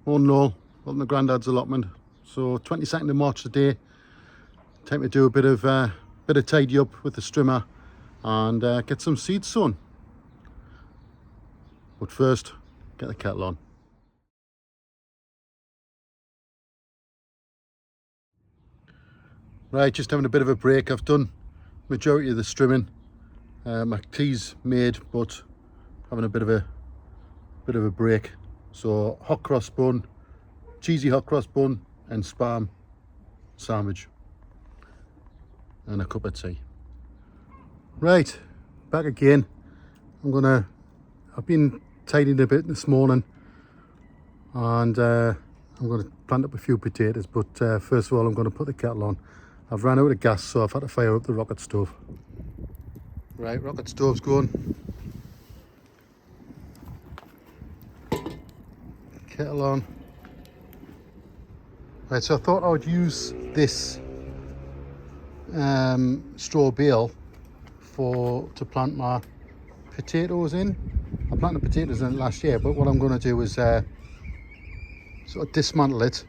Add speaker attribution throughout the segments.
Speaker 1: Morning all, up my granddad's allotment. So 22nd of March today. Time to do a bit of tidy up with the strimmer and get some seeds sown. But first, get the kettle on. Right, just having a bit of a break. I've done majority of the strimming. My tea's made, but having a bit of a break. So hot cross bun, cheesy hot cross bun, and spam sandwich, and a cup of tea. Right, back again. I've been tidying a bit this morning, and I'm gonna plant up a few potatoes. But first of all, I'm gonna put the kettle on. I've ran out of gas, so I've had to fire up the rocket stove. Right, rocket stove's going. Kettle on. Right, so I thought I would use this straw bale to plant my potatoes in. I planted potatoes in it last year, but what I'm going to do is sort of dismantle it,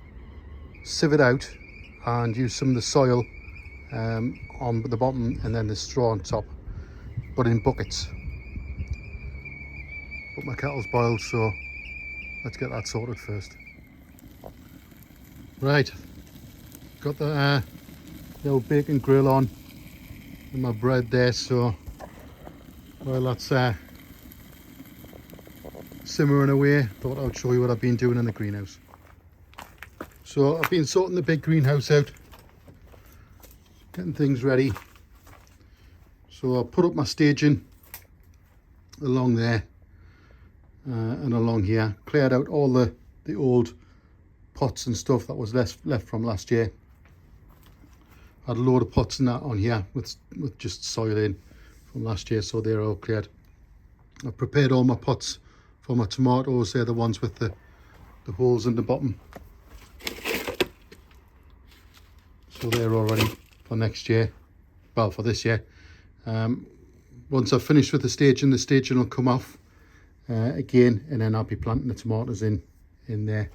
Speaker 1: sieve it out, and use some of the soil on the bottom and then the straw on top, but in buckets. But my kettle's boiled, so let's get that sorted first. Right, got the old bacon grill on and my bread there, so while that's simmering away, thought I'd show you what I've been doing in the greenhouse. So I've been sorting the big greenhouse out, getting things ready. So I'll put up my staging along there and along here. Cleared out all the old pots and stuff that was left from last year. Had a load of pots and that on here with just soil in from last year, so they're all cleared. I've prepared all my pots for my tomatoes. They're the ones with the holes in the bottom, so they're all ready for next year, well, for this year. Once I've finished with the staging will come off again, and then I'll be planting the tomatoes in there.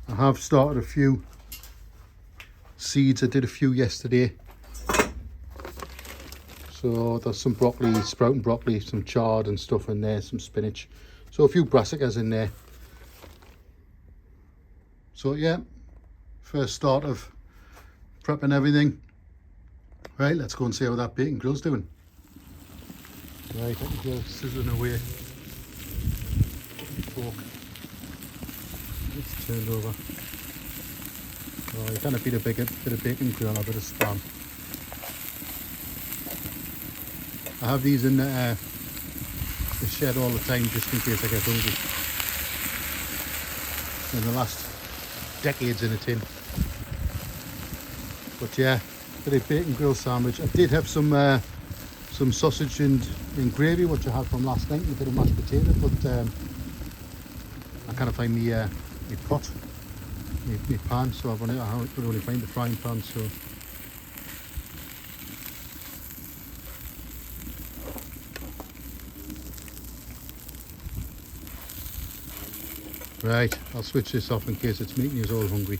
Speaker 1: I have started a few seeds. I did a few yesterday. So there's some broccoli, sprouting broccoli, some chard and stuff in there, some spinach. So a few brassicas in there. So yeah, first start of prepping everything. Right, let's go and see how that bacon grill's doing. Right, let me go sizzling away. Fork. It's turned over. Oh, you can't beat a bit of bacon grill, a bit of spam. I have these in the shed all the time just in case I get hungry. And they last decades in a tin. But yeah, bit of bacon grill sandwich. I did have some sausage and gravy, which I had from last night, and a bit of mashed potato, but I can't find my pot, my pan, so I could only find the frying pan. So right, I'll switch this off in case it's making you all hungry.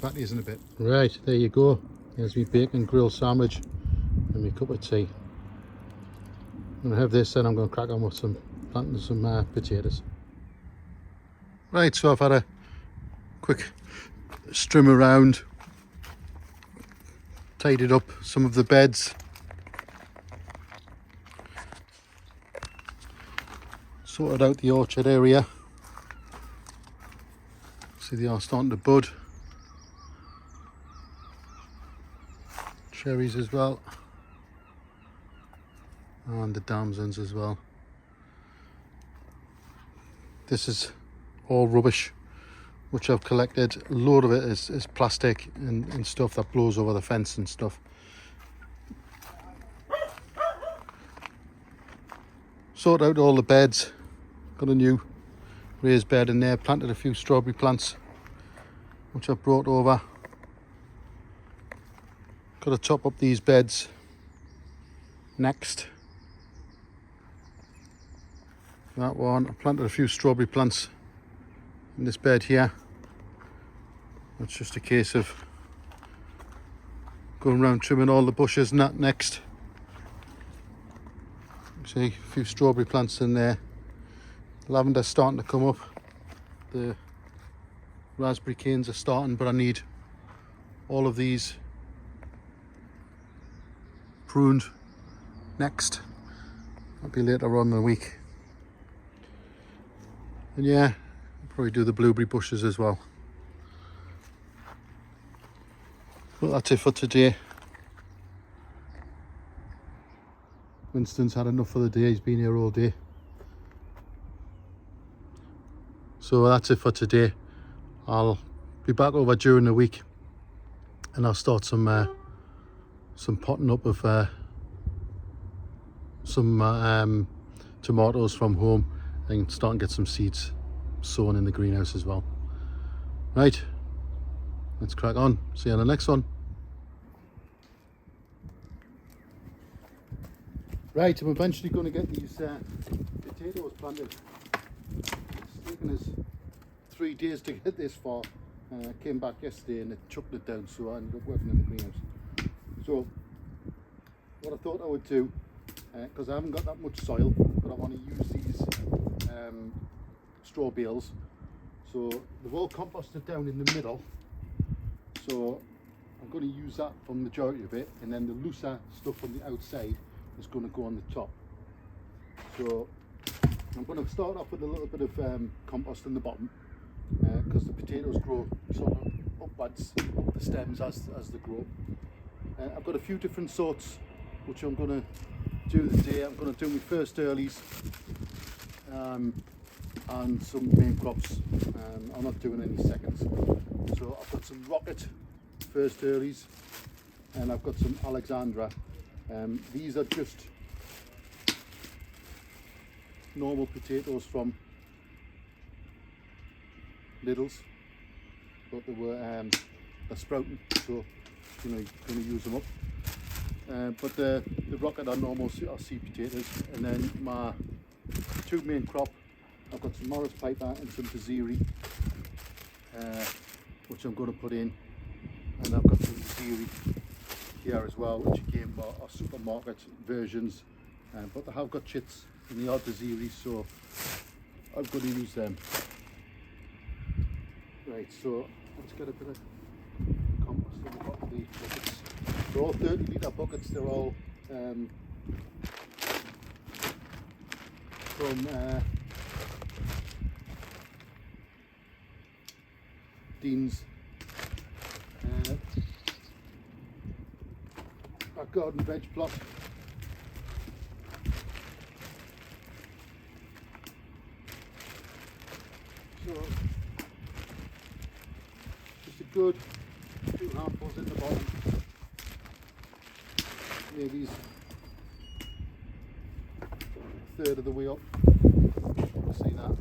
Speaker 1: Back to you in a bit. Right, there you go. There's my bacon grill sandwich and my cup of tea. I'm going to have this, then I'm going to crack on with planting some potatoes. Right, so I've had a quick strim around, tidied up some of the beds, sorted out the orchard area. See, they are starting to bud. Cherries as well, and the damsons as well. This is all rubbish which I've collected. A load of it is plastic and stuff that blows over the fence and stuff. Sorted out all the beds, got a new raised bed in there, planted a few strawberry plants which I've brought over. Got to top up these beds next. that one. I planted a few strawberry plants in this bed here. It's just a case of going around trimming all the bushes and that next. See, a few strawberry plants in there. Lavender's starting to come up. The raspberry canes are starting, but I need all of these pruned next. That'll be later on in the week. And yeah, I'll probably do the blueberry bushes as well. But that's it for today. Winston's had enough for the day, he's been here all day. So that's it for today. I'll be back over during the week and I'll start some potting up of some tomatoes from home and start and get some seeds sown in the greenhouse as well. Right, let's crack on. See you on the next one. Right, I'm eventually going to get these potatoes planted. It's taken us 3 days to get this far. I came back yesterday and it chucked it down, so I ended up working in the greenhouse. So what I thought I would do, because I haven't got that much soil, but I want to use these straw bales. So they've all composted down in the middle, so I'm going to use that for the majority of it, and then the looser stuff on the outside is going to go on the top. So I'm going to start off with a little bit of compost in the bottom, because the potatoes grow sort of upwards up the stems as they grow. I've got a few different sorts which I'm going to do today. I'm going to do my first earlies and some main crops. I'm not doing any seconds. So I've got some rocket first earlies and I've got some Alexandra. These are just normal potatoes from Lidl's, but they were they're sprouting, so you know you're going to use them up. But the rocket are normal seed potatoes, and then my two main crop, I've got some Morris Piper and some Paziri, which I'm going to put in, and I've got some Paziri here as well, which again are supermarket versions, but they have got chits in the odd Paziri, so I'm going to use them. Right, so let's get a bit of compost in the bottom of these buckets. They're all 30 litre buckets, they're all from Dean's back garden veg plot. So just a good 2 handfuls in the bottom. Maybe a third of the way up. See that?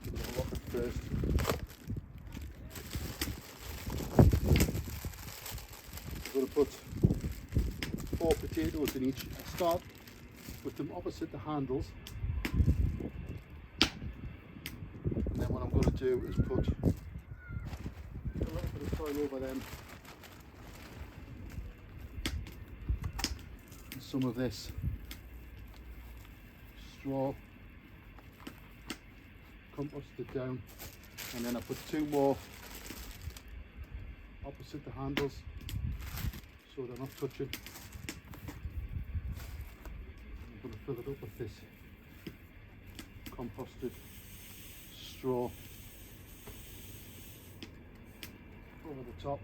Speaker 1: Give it a look at first. I'm going to put 4 potatoes in each. I start with them opposite the handles. And then what I'm going to do is put a little bit of soil over them. And some of this straw, composted down, and then I put 2 more opposite the handles so they're not touching. I'm going to fill it up with this composted straw over the top.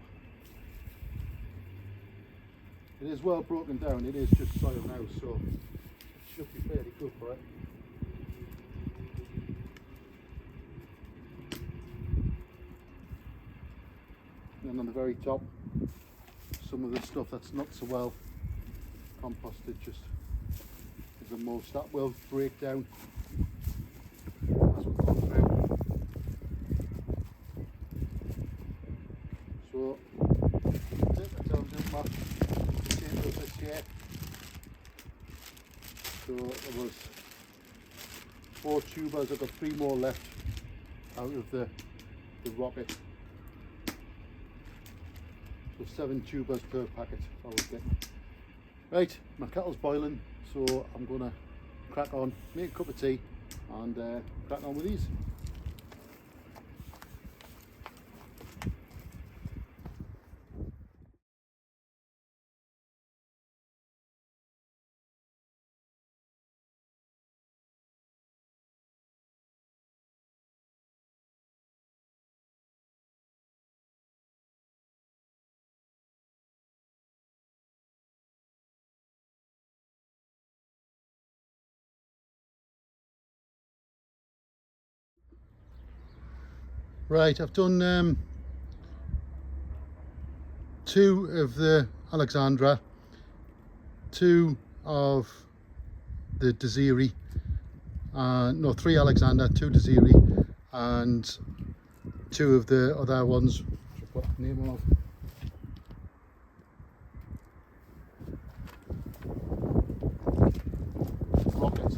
Speaker 1: It is well broken down, it is just soil now, so it should be fairly good for it. And then on the very top, some of the stuff that's not so well composted just as a mulch. That will break down as we go through. So that's how I'm doing my potatoes this year. So it was 4 tubers. I've got 3 more left out of the rocket. So 7 tubers per packet I would get. Right, my kettle's boiling, so I'm gonna crack on, make a cup of tea and crack on with these. Right, I've done 2 of the Alexandra, 2 of the Desiree, no, 3 Alexander, 2 Desiree, and 2 of the other ones, which I've got the name of. Rocket.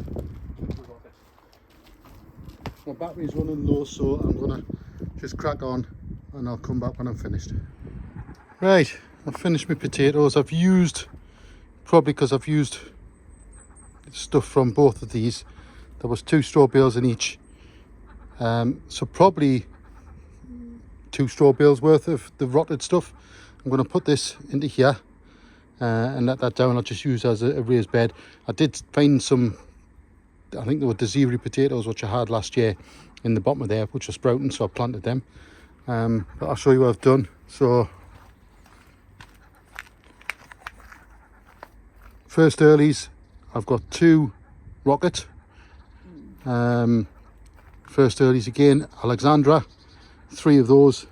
Speaker 1: My battery's running low, so I'm gonna just crack on and I'll come back when I'm finished. Right, I've finished my potatoes. I've used, probably because I've used stuff from both of these, there was 2 straw bales in each, so probably 2 straw bales worth of the rotted stuff. I'm going to put this into here and let that down. I'll just use as a raised bed. I did find some, I think there were Desiree potatoes which I had last year in the bottom of there, which are sprouting, so I planted them. But I'll show you what I've done. So first earlies, I've got 2 rocket. First earlies again, Alexandra, 3 of those.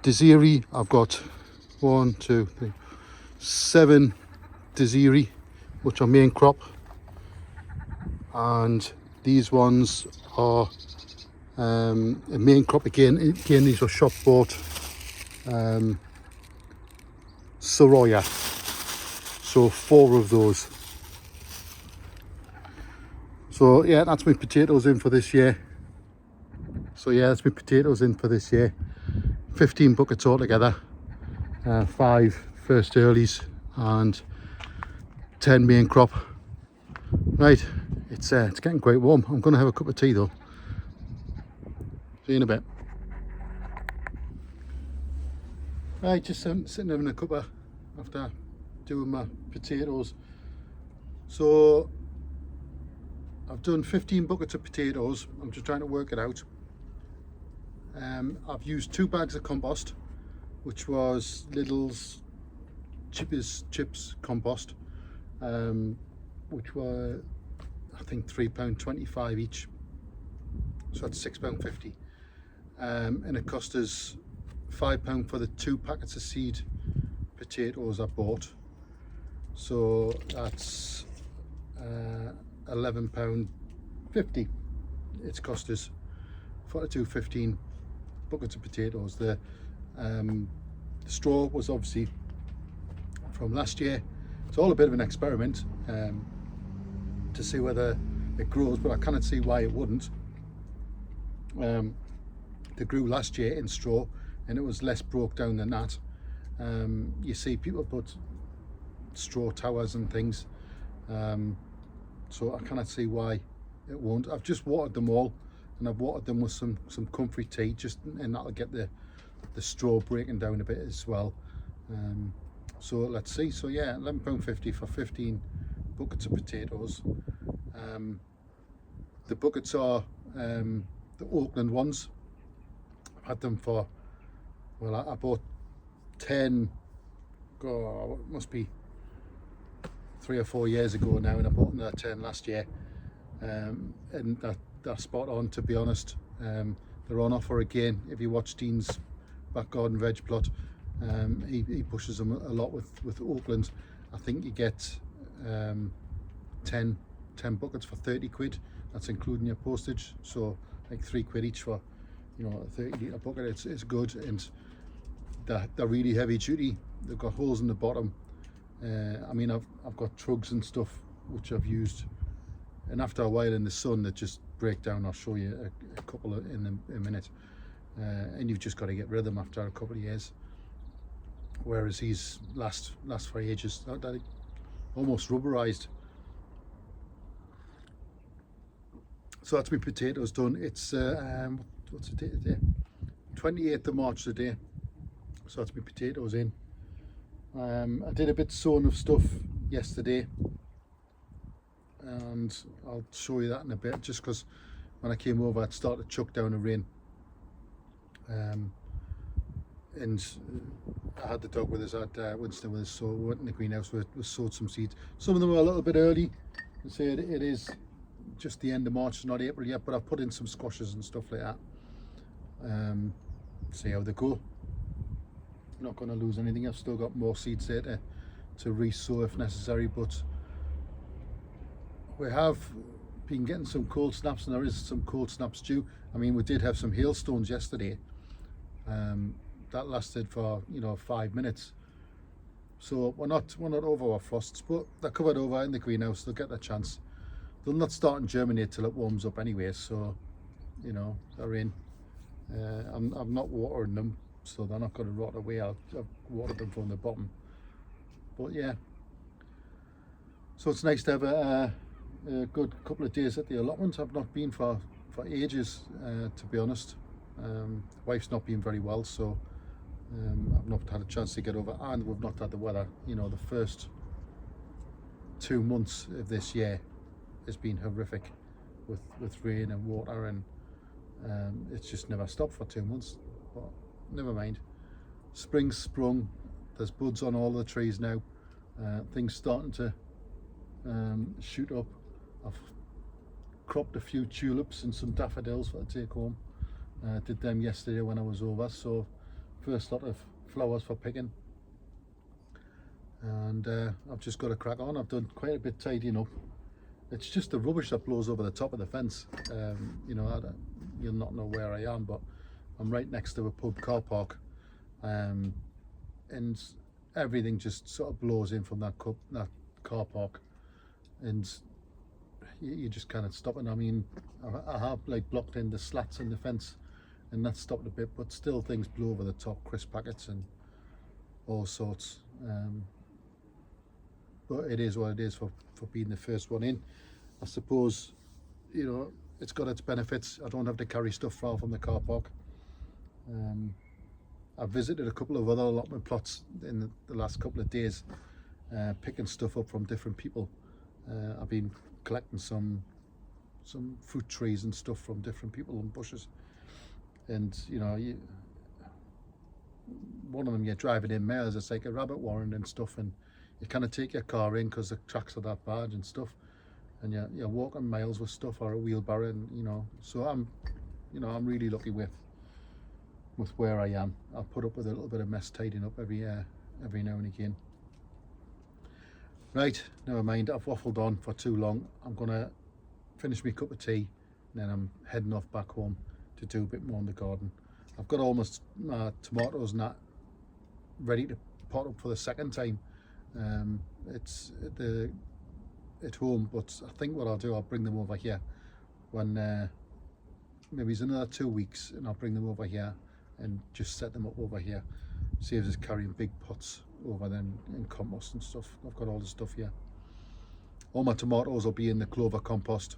Speaker 1: Desiree, I've got 1, 2, 3, 7 Desiree, which are main crop, and these ones are a main crop again. These are shop bought Soroya, so 4 of those. So yeah, that's my potatoes in for this year. 15 buckets altogether, 5 first earlies and 10 main crop. Right, it's getting quite warm. I'm going to have a cup of tea though. See you in a bit. Right, just sitting having a cuppa after doing my potatoes. So I've done 15 buckets of potatoes. I'm just trying to work it out. I've used 2 bags of compost, which was Lidl's chips compost, which were I think £3.25 each, so that's £6.50, and it cost us £5 for the 2 packets of seed potatoes I bought, so that's £11.50 it's cost us for the 2 15 buckets of potatoes. The straw was obviously from last year. It's all a bit of an experiment to see whether it grows, but I cannot see why it wouldn't. They grew last year in straw and it was less broke down than that. You see people put straw towers and things, so I cannot see why it won't. I've just watered them all, and I've watered them with some comfrey tea, and that'll get the straw breaking down a bit as well. So let's see. So yeah, £11.50 for 15 buckets of potatoes. The buckets are the Oakland ones. I've had them for, well, I bought 10, it must be 3 or 4 years ago now, and I bought another 10 last year, and they're spot on, to be honest. They're on offer again. If you watch Dean's back garden veg plot, he pushes them a lot with Oakland. I think you get 10 buckets for 30 quid. That's including your postage, so like £3 each for, you know, a 30-litre bucket. It's good, and they're really heavy duty. They've got holes in the bottom. I mean, I've got trugs and stuff which I've used, and after a while in the sun, they just breakdown. I'll show you a couple in a minute, and you've just got to get rid of them after a couple of years. Whereas these last for ages. That almost rubberized. So that's my potatoes done. It's what's the date today? 28th of March today. So that's my potatoes in. I did a bit sowing of stuff yesterday, and I'll show you that in a bit, just because when I came over it started to chuck down a rain, and I had the dog with us, I had Winston with us, so we went in the greenhouse, we sowed some seeds. Some of them were a little bit early. I say it is just the end of March, it's not April yet, but I've put in some squashes and stuff like that. See how they go. Not going to lose anything. I've still got more seeds there to re-sow if necessary, but we have been getting some cold snaps, and there is some cold snaps due. I mean, we did have some hailstones yesterday. That lasted for 5 minutes. So we're not over our frosts, but they're covered over in the greenhouse. They'll get their chance. They'll not start and germinate till it warms up anyway. So they're in. I'm not watering them, so they're not going to rot away. I've watered them from the bottom. But yeah, so it's nice to have a good couple of days at the allotment. I've not been for ages, to be honest. Wife's not been very well, so I've not had a chance to get over, and we've not had the weather. The first 2 months of this year has been horrific with rain and water, and it's just never stopped for 2 months. But never mind. Spring's sprung. There's buds on all the trees now. Things starting to shoot up. I've cropped a few tulips and some daffodils for to take home. Did them yesterday when I was over, so first lot of flowers for picking. And I've just got to crack on. I've done quite a bit tidying up. It's just the rubbish that blows over the top of the fence. You'll not know where I am, but I'm right next to a pub car park, and everything just sort of blows in from that car park, and you just kind of stop it. I mean, I have like blocked in the slats in the fence, and that's stopped a bit, but still things blow over the top, crisp packets and all sorts. But it is what it is for being the first one in. I suppose it's got its benefits. I don't have to carry stuff far from the car park. I've visited a couple of other allotment plots in the last couple of days, picking stuff up from different people. I've been collecting some fruit trees and stuff from different people and bushes, and one of them, you're driving in miles, it's like a rabbit warren and stuff, and you kind of take your car in because the tracks are that bad and stuff, and you're walking miles with stuff, or a wheelbarrow, and so I'm really lucky with where I am. I'll put up with a little bit of mess tidying up every now and again. Right, never mind, I've waffled on for too long. I'm gonna finish my cup of tea, and then I'm heading off back home to do a bit more in the garden. I've got almost my tomatoes and that ready to pot up for the second time. It's at home, but I think what I'll do, I'll bring them over here when maybe it's another 2 weeks, and I'll bring them over here and just set them up over here. Saves us carrying big pots over then in compost and stuff. I've got all the stuff here. All my tomatoes will be in the Clover compost,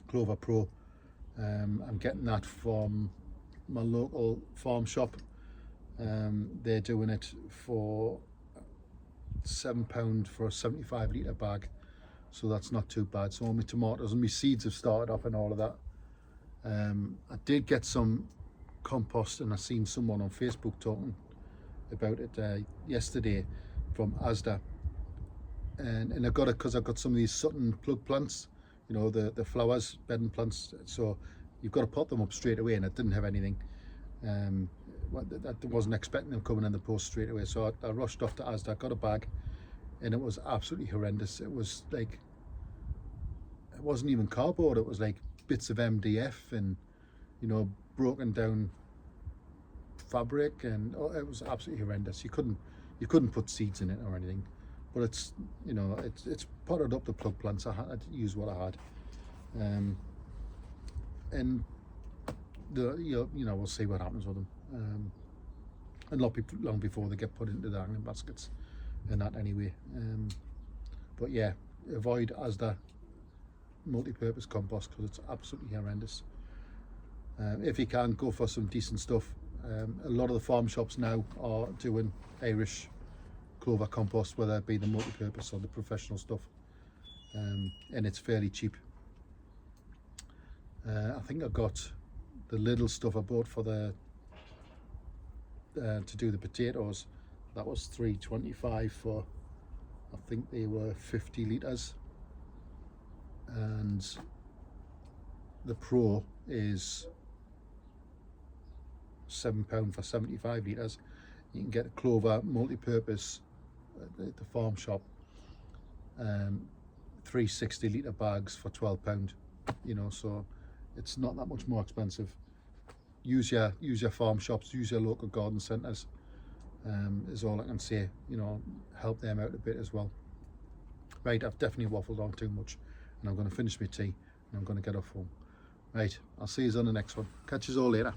Speaker 1: Clover Pro. I'm getting that from my local farm shop. They're doing it for £7 for a 75 litre bag, so that's not too bad. So all my tomatoes and my seeds have started off and all of that. I did get some compost, and I seen someone on Facebook talking about it yesterday from Asda, and I got it because I've got some of these Sutton plug plants, the flowers, bedding plants, so you've got to pot them up straight away, and I didn't have anything. I wasn't expecting them coming in the post straight away, so I rushed off to Asda, got a bag, and it was absolutely horrendous. It was like, it wasn't even cardboard, it was like bits of MDF and broken down fabric, and it was absolutely horrendous. You couldn't put seeds in it or anything, but it's it's potted up the plug plants. I had to use what I had. and you know, we'll see what happens with them, and not be long before they get put into the hanging baskets and that anyway. But yeah, avoid Asda multi-purpose compost because it's absolutely horrendous. If you can, go for some decent stuff. A lot of the farm shops now are doing Irish clover compost, whether it be the multi-purpose or the professional stuff, and it's fairly cheap. I think I got the little stuff I bought for the to do the potatoes. That was $3.25 for, I think they were 50 litres, and the Pro is £7 for 75 litres. You can get a clover multi-purpose at the farm shop, 3 60-litre bags for £12, you know, so it's not that much more expensive. Use your farm shops, use your local garden centres, is all I can say. You know, help them out a bit as well. Right, I've definitely waffled on too much, and I'm going to finish my tea and I'm going to get off home. Right, I'll see you on the next one. Catch you all later.